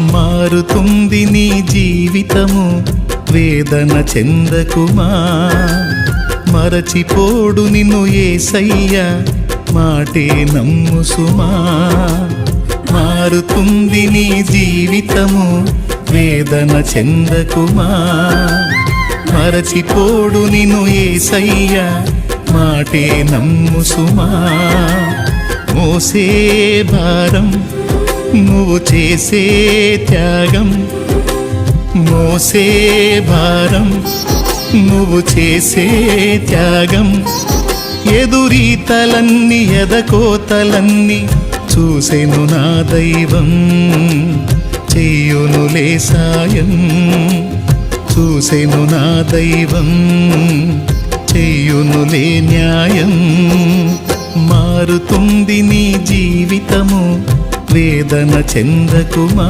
మారుతుంది నీ జీవితము, వేదన చెందకుమా. మరచిపోడు నిన్ను యేసయ్య, మాటే నమ్ము సుమా. మారుతుంది నీ జీవితము, వేదన చెందకుమా. మరచిపోడు నిన్ను యేసయ్య, మాటే నమ్ము సుమా. మోసే భారం నువ్వు చేసే త్యాగం, మోసే భారం నువ్వు చేసే త్యాగం. ఎదురీతలన్నీ ఎదకోతలన్నీ చూసెను నా దైవం, చెయ్యునులే సాయం. చూసెను నా దైవం, చెయ్యునులే న్యాయం. మారుతుంది నీ జీవితము, వేదన చెందకుమా.